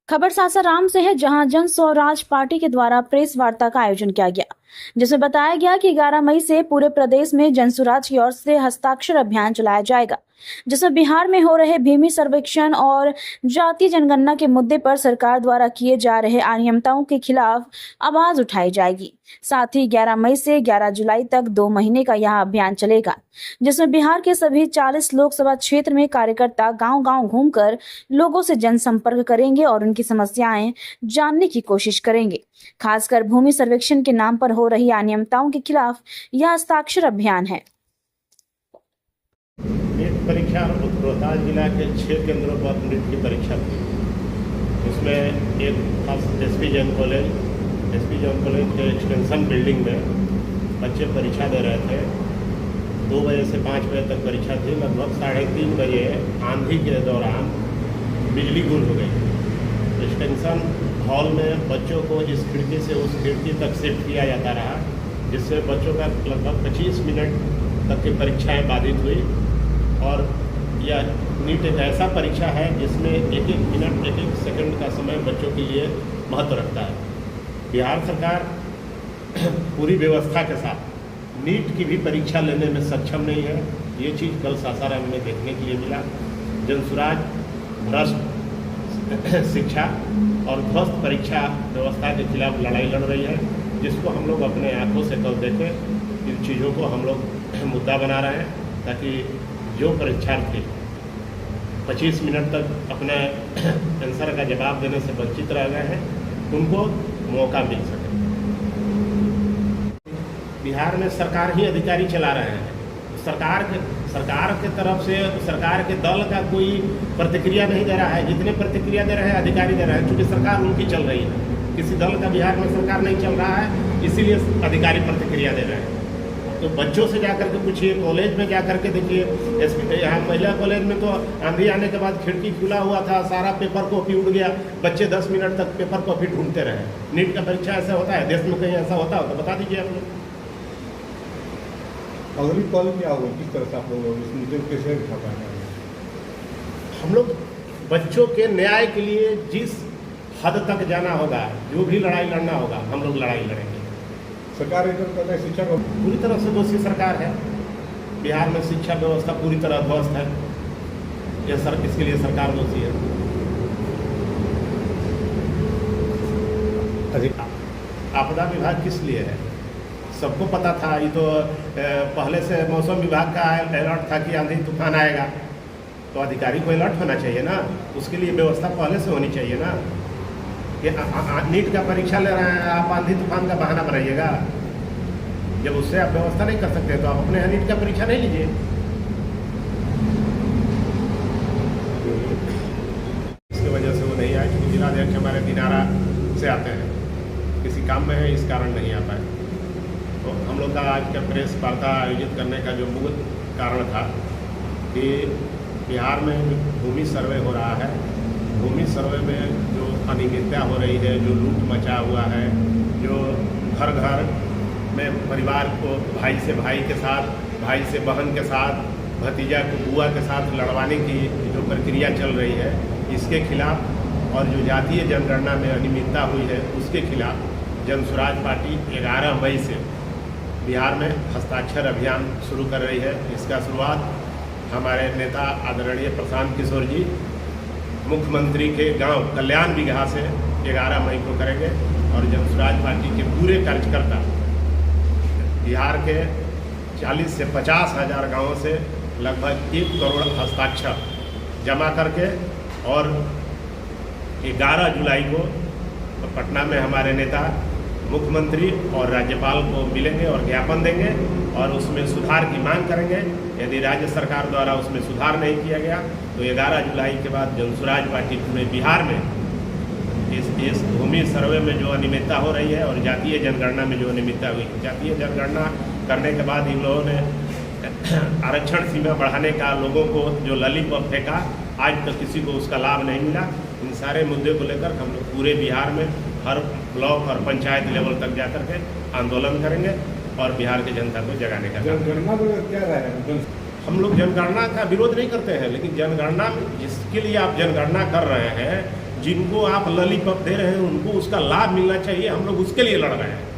खबर सासाराम से है, जहां जन स्वराज पार्टी के द्वारा प्रेस वार्ता का आयोजन किया गया, जिसमें बताया गया कि 11 मई से पूरे प्रदेश में जन स्वराज की ओर से हस्ताक्षर अभियान चलाया जाएगा, जिसमें बिहार में हो रहे भूमि सर्वेक्षण और जातीय जनगणना के मुद्दे पर सरकार द्वारा किए जा रहे अनियमितताओं के खिलाफ आवाज उठाई जाएगी। साथ ही 11 मई से 11 जुलाई तक 2 महीने का यह अभियान चलेगा, जिसमें बिहार के सभी 40 लोकसभा क्षेत्र में कार्यकर्ता गांव-गांव घूमकर लोगों से जनसंपर्क करेंगे और उनकी समस्याएं जानने की कोशिश करेंगे। खासकर भूमि सर्वेक्षण के नाम पर हो रही अनियमितताओं के खिलाफ यह हस्ताक्षर अभियान है। नीट परीक्षा रोहतास जिला के 6 केंद्रों पर नीट की परीक्षा थी। उसमें एक एसपी जैन कॉलेज के एक्सटेंशन बिल्डिंग में बच्चे परीक्षा दे रहे थे। 2 बजे से 5 बजे तक परीक्षा थी। लगभग 3:30 बजे आंधी के दौरान बिजली गुल हो गई। एक्सटेंशन हॉल में बच्चों को इस खिड़की से उस खिड़की तक शिफ्ट किया जाता रहा, जिससे बच्चों का लगभग 25 मिनट तक की परीक्षाएं बाधित हुई। और यह नीट एक ऐसा परीक्षा है जिसमें एक एक मिनट एक एक सेकंड का समय बच्चों के लिए महत्व रखता है। बिहार सरकार पूरी व्यवस्था के साथ नीट की भी परीक्षा लेने में सक्षम नहीं है। ये चीज़ कल सासाराम में देखने के लिए मिला। जनसुराज भ्रष्ट शिक्षा और ध्वस्त परीक्षा व्यवस्था के खिलाफ लड़ाई लड़ रही है, जिसको हम लोग अपने आंखों से कल देखें। इन चीज़ों को हम लोग मुद्दा बना रहे हैं ताकि जो परीक्षार्थी 25 मिनट तक अपने आंसर का जवाब देने से वंचित रह गए हैं, उनको मौका मिल सके। बिहार में सरकार ही अधिकारी चला रहे हैं। सरकार के तरफ से सरकार के दल का कोई प्रतिक्रिया नहीं दे रहा है। जितने प्रतिक्रिया दे रहे हैं अधिकारी दे रहे हैं, क्योंकि सरकार उनकी चल रही है। किसी दल का बिहार में सरकार नहीं चल रहा है, इसीलिए अधिकारी प्रतिक्रिया दे रहे हैं। तो बच्चों से जाकर के पूछिए, कॉलेज में जाकर के देखिए। यहाँ महिला कॉलेज में तो आंधी आने के बाद खिड़की खुला हुआ था, सारा पेपर कॉपी उड़ गया। बच्चे 10 मिनट तक पेपर कॉपी ढूंढते रहे। नीट का परीक्षा ऐसा होता है? देश में कहीं ऐसा होता हो तो बता दीजिए आप लोग। अगली कॉल क्या होगा, किस तरह से आप लोग इस मुद्दे को कैसे उठा पाएंगे? हम लोग बच्चों के न्याय के लिए जिस हद तक जाना होगा, जो भी लड़ाई लड़ना होगा, हम लोग लड़ाई लड़ेंगे। सरकार एकदम कहता है शिक्षा को पूरी तरह से दोषी सरकार है। बिहार में शिक्षा व्यवस्था पूरी तरह ध्वस्त है। इसके लिए सरकार दोषी है। आपदा विभाग किस लिए है? सबको पता था। ये तो पहले से मौसम विभाग का अलर्ट था कि आंधी तूफान आएगा, तो अधिकारी को अलर्ट होना चाहिए ना। उसके लिए व्यवस्था पहले से होनी चाहिए ना। कि नीट का परीक्षा ले रहे हैं, आप आंधी तूफान का बहाना बनाइएगा। जब उससे आप व्यवस्था नहीं कर सकते तो आप अपने यहाँ नीट का परीक्षा नहीं लीजिए। इसकी वजह से वो नहीं आए, क्योंकि जिलाध्यक्ष हमारे दिनारा से आते हैं, किसी काम में है, इस कारण नहीं आ पाए। तो हम लोग का आज का प्रेस वार्ता आयोजित करने का जो मूल कारण था कि बिहार में भूमि सर्वे हो रहा है। भूमि सर्वे में जो अनियमितता हो रही है, जो लूट मचा हुआ है, जो घर घर में परिवार को भाई से भाई के साथ, भाई से बहन के साथ, भतीजा को बुआ के साथ लड़वाने की जो प्रक्रिया चल रही है, इसके खिलाफ और जो जातीय जनगणना में अनियमितता हुई है, उसके खिलाफ जनसुराज पार्टी 11 मई से बिहार में हस्ताक्षर अभियान शुरू कर रही है। इसका शुरुआत हमारे नेता आदरणीय प्रशांत किशोर जी मुख्यमंत्री के गांव कल्याण बिगहा से 11 मई को करेंगे। और जनसुराज पार्टी के पूरे कार्यकर्ता बिहार के 40 से 50 हज़ार गाँवों से लगभग 1 करोड़ हस्ताक्षर जमा करके और 11 जुलाई को पटना में हमारे नेता मुख्यमंत्री और राज्यपाल को मिलेंगे और ज्ञापन देंगे और उसमें सुधार की मांग करेंगे। यदि राज्य सरकार द्वारा उसमें सुधार नहीं किया गया तो 11 जुलाई के बाद जनसुराज पार्टी पूरे बिहार में इस भूमि सर्वे में जो अनियमितता हो रही है और जातीय जनगणना में जो अनियमितता हुई, जातीय जनगणना करने के बाद इन लोगों ने आरक्षण सीमा बढ़ाने का लोगों को जो लॉलीपॉप फेंका, आज तक किसी को उसका लाभ नहीं मिला। इन सारे मुद्दे को लेकर हम लोग पूरे बिहार में हर ब्लॉक और पंचायत लेवल तक जाकर के आंदोलन करेंगे और बिहार की जनता को जगाने का जनगणना क्या है? हम लोग जनगणना का विरोध नहीं करते हैं, लेकिन जनगणना जिसके लिए आप जनगणना कर रहे हैं जिनको आप लॉलीपॉप दे रहे हैं उनको उसका लाभ मिलना चाहिए, हम लोग उसके लिए लड़ रहे हैं।